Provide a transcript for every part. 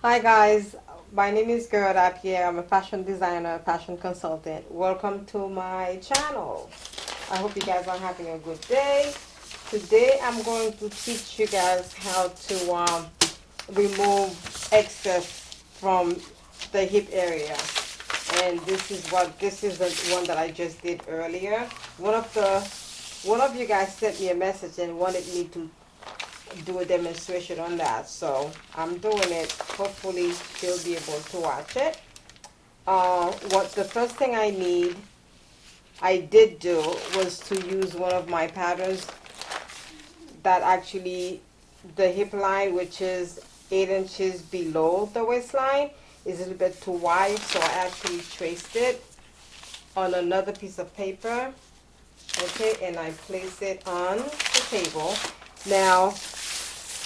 Hi guys, my name is Guerda Pierre. I'm a fashion designer, fashion consultant. Welcome to my channel. I hope you guys are having a good day. Today I'm going to teach you guys how to remove excess from the hip area. And this is the one that I just did earlier. One of you guys sent me a message and wanted me to do a demonstration on that, so I'm doing it. Hopefully she'll be able to watch it. What the first thing I did do was to use one of my patterns that actually the hip line, which is 8 inches below the waistline, is a little bit too wide, so I actually traced it on another piece of paper. Okay, and I place it on the table. Now,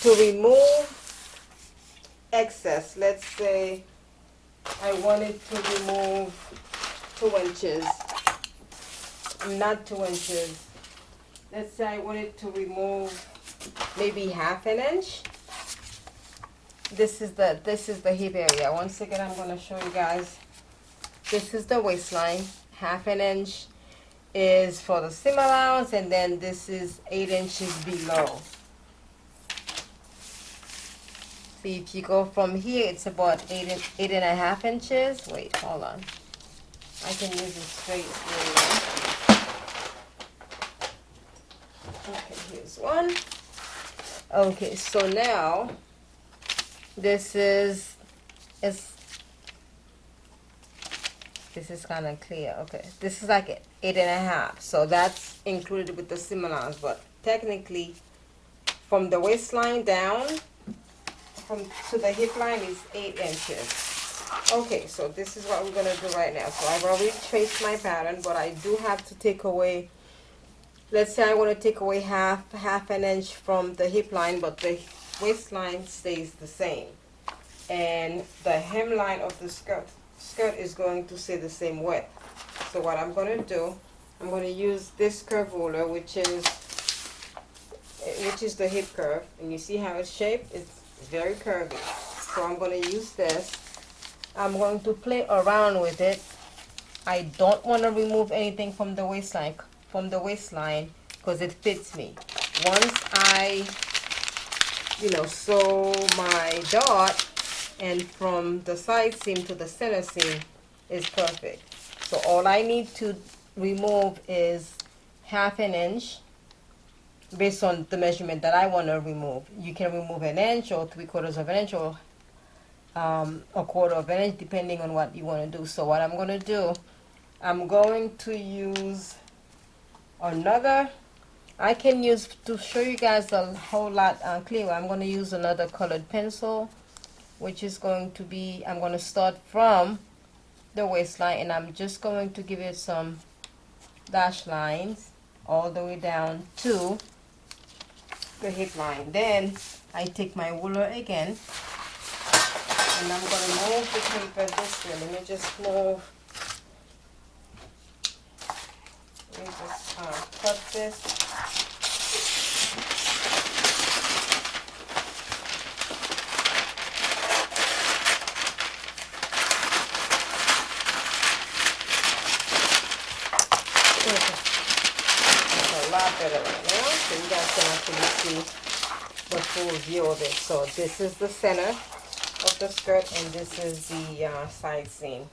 to remove excess, let's say I wanted to remove 2 inches, not 2 inches. Let's say I wanted to remove maybe half an inch. This is the hip area. Once again, I'm gonna show you guys. This is the waistline. Half an inch is for the seam allowance, and then this is 8 inches below. See, if you go from here, it's about 8.5 inches. Wait, hold on. I can use a straight ruler. Okay, here's one. Okay, so now this is kind of clear. Okay, this is like 8.5, so that's included with the seam allowance. But technically, from the waistline down, to the hip line is 8 inches. Okay, so this is what we're gonna do right now. So I've already traced my pattern, but I do have to take away. Let's say I want to take away half an inch from the hip line, but the waistline stays the same, and the hemline of the skirt is going to stay the same width. So what I'm going to do, I'm going to use this curve ruler, which is the hip curve, and you see how it's shaped. It's very curvy. So I'm going to use this. I'm going to play around with it. I don't want to remove anything from the waistline because it fits me. Once I sew my dot, and from the side seam to the center seam is perfect. So all I need to remove is half an inch based on the measurement that I want to remove. You can remove an inch or 3/4 of an inch or a quarter of an inch depending on what you want to do. So what I'm going to do, I'm going to use another, I can use, to show you guys a whole lot clearer, I'm going to use another colored pencil, which is going to be, I'm going to start from the waistline, and I'm just going to give it some dash lines all the way down to the hip line. Then I take my ruler again, and I'm going to move the paper this way. Let me just cut this. It's a lot better right now, so you guys can actually see the full view of it. So this is the center of the skirt, and this is the side seam.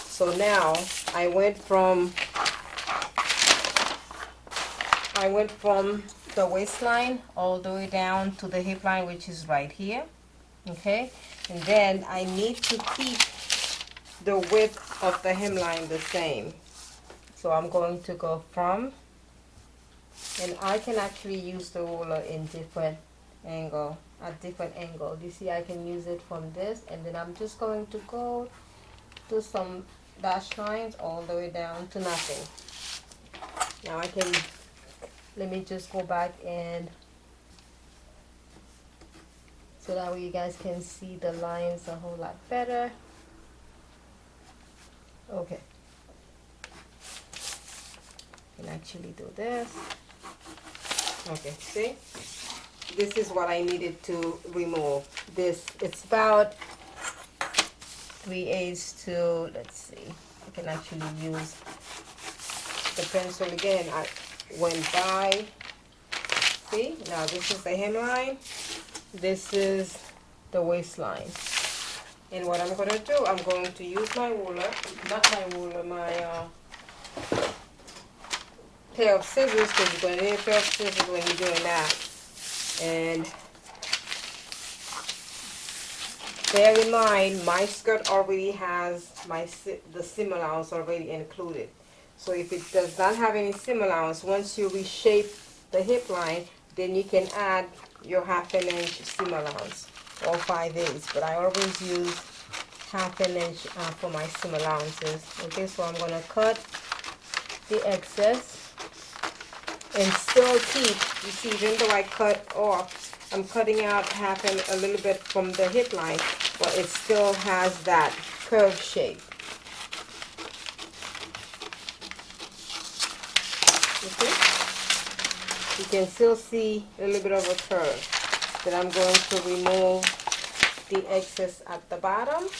So now I went from the waistline all the way down to the hip line, which is right here. Okay, and then I need to keep the width of the hemline the same. So I'm going to go from, and I can actually use the ruler in different angle, at different angle. You see, I can use it from this, and then I'm just going to go to some dash lines all the way down to nothing. Now let me just go back, and so that way you guys can see the lines a whole lot better. Okay. Can actually do this. Okay, see? this is what I needed to remove. It's about 3/8 to, let's see, I can actually use the pencil again. I went by, see, now this is the hemline, this is the waistline. And what I'm going to do, I'm going to use my ruler, not my ruler, my pair of scissors, because you're going to need a pair of scissors when you're doing that. And bear in mind, my skirt already has the seam allowance already included. So if it does not have any seam allowance, once you reshape the hip line, then you can add your 1/2 inch seam allowance or 5/8. But I always use 1/2 inch for my seam allowances. Okay, so I'm going to cut the excess and still keep, you see, even though I cut off, I'm cutting out a little bit from the hip line, but it still has that curve shape. Okay? You can still see a little bit of a curve. Then I'm going to remove the excess at the bottom.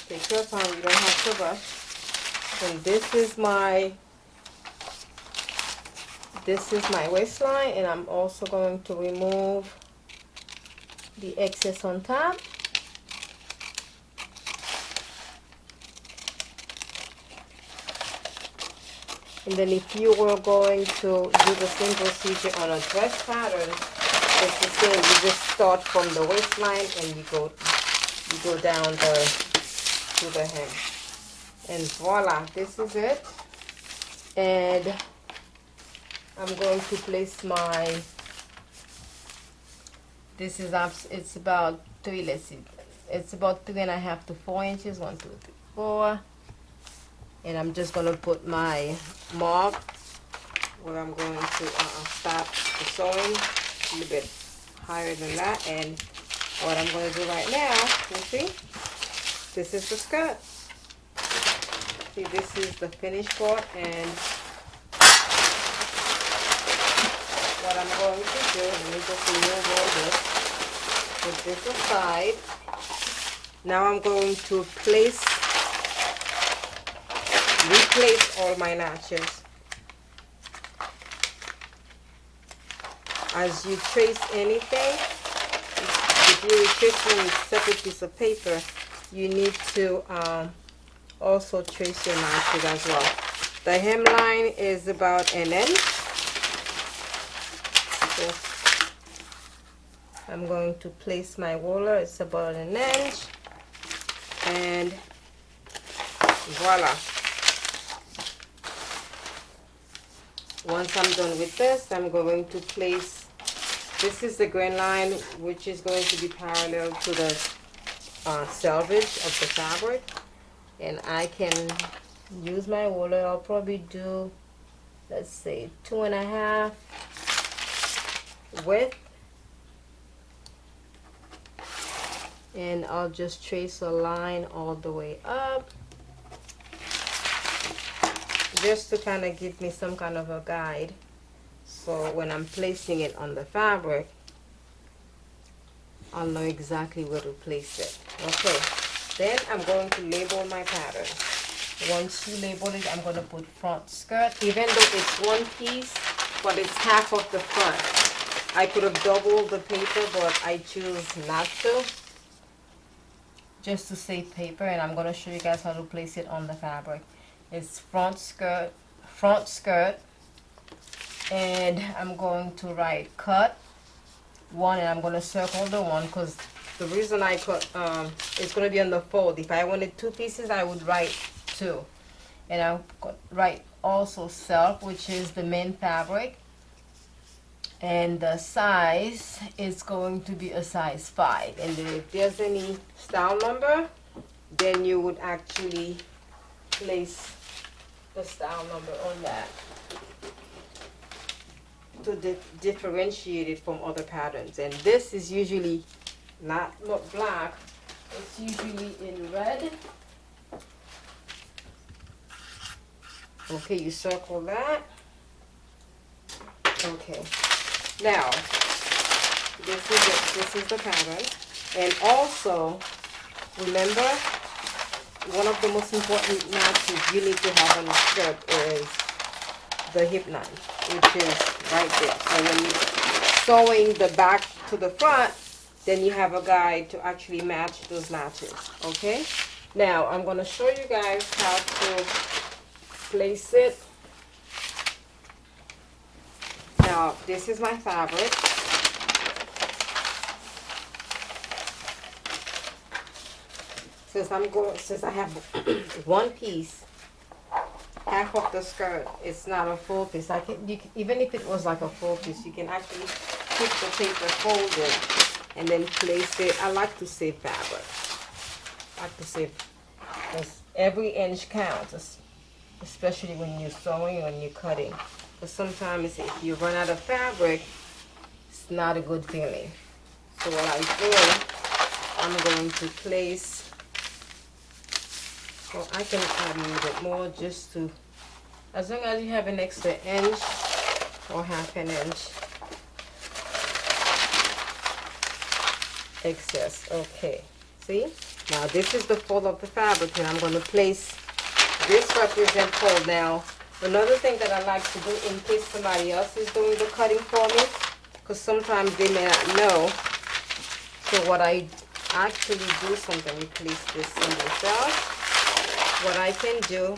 Take your time, you don't have to rush. And this is my waistline, and I'm also going to remove the excess on top. And then if you were going to do the same procedure on a dress pattern, it's the same. You just start from the waistline and you go down to the hem. And voila, this is it. And I'm going to place it's about 3, let's see, it's about 3.5 to 4 inches, 1, 2, 3, 4. And I'm just going to put my mark where I'm going to start the sewing a little bit higher than that. And what I'm going to do right now, you see, this is the skirt. See, this is the finished part, and what I'm going to do, let me just remove all this, put this aside. Now I'm going to replace all my notches. As you trace anything, if you're tracing a separate piece of paper, you need to also trace your notches as well. The hemline is about 1 inch. So I'm going to place my ruler, it's about 1 inch, and voila. Once I'm done with this, I'm going to place, this is the grain line, which is going to be parallel to the selvage of the fabric. And I can use my ruler. I'll probably do, let's say, 2.5 width. And I'll just trace a line all the way up, just to kind of give me some kind of a guide, so when I'm placing it on the fabric, I'll know exactly where to place it. Okay, then I'm going to label my pattern. Once you label it, I'm going to put front skirt, even though it's one piece, but it's half of the front. I could have doubled the paper, but I choose not to, just to save paper. And I'm going to show you guys how to place it on the fabric. It's front skirt, and I'm going to write cut 1, and I'm going to circle the 1, because the reason I cut, it's going to be on the fold. If I wanted 2 pieces, I would write 2. And I'll write also self, which is the main fabric, and the size is going to be a size 5. And then if there's any style number, then you would actually place the style number on that to differentiate it from other patterns. And this is usually not black, it's usually in red. Okay, you circle that. Okay, now this is it. This is the pattern. And also, remember, one of the most important notches you need to have on the skirt is the hip knife, which is right there. So when you're sewing the back to the front, then you have a guide to actually match those notches. Okay, now I'm going to show you guys how to place it. Now this is my fabric. Since I have one piece, half of the skirt, it's not a full piece. Even if it was like a full piece, you can actually keep the paper folded and then place it. I like to save fabric. I like to save, because every inch counts, especially when you're sewing, when you're cutting. But sometimes if you run out of fabric, it's not a good feeling. So what I do, I'm going to place. Well, I can add a little bit more just to, as long as you have an extra inch or half an inch excess. Okay, see? Now this is the fold of the fabric, and I'm going to place this represent fold. Now, another thing that I like to do in case somebody else is doing the cutting for me, because sometimes they may not know. So what I actually do, something, we place this in myself. What I can do,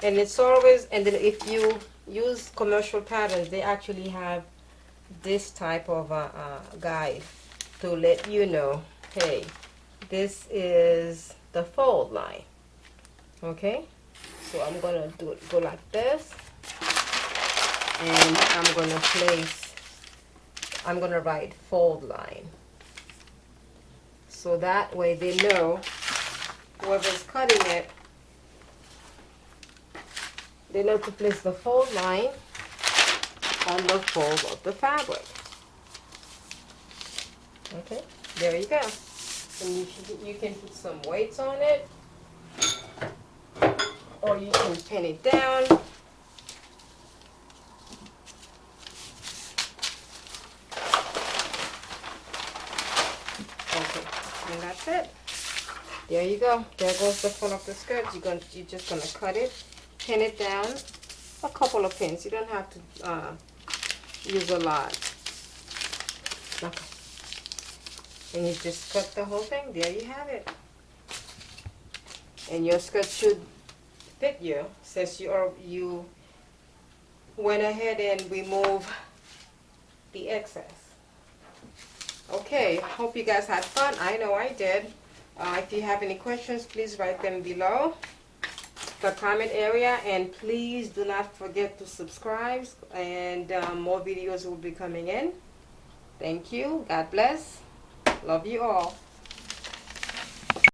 and it's always, and then if you use commercial patterns, they actually have this type of guide to let you know, hey, this is the fold line. Okay, so I'm gonna go like this, and I'm gonna write fold line, so that way they know, whoever's cutting it, they know to place the fold line on the fold of the fabric. Okay, there you go. And you can put some weights on it, or you can pin it down. Okay, and that's it. There you go. There goes the front of the skirt. You're just gonna cut it, pin it down, a couple of pins. You don't have to use a lot. Okay. And you just cut the whole thing. There you have it. And your skirt should fit you, since you went ahead and removed the excess. Okay, hope you guys had fun. I know I did. If you have any questions, please write them below the comment area, and please do not forget to subscribe, and more videos will be coming in. Thank you. God bless. Love you all.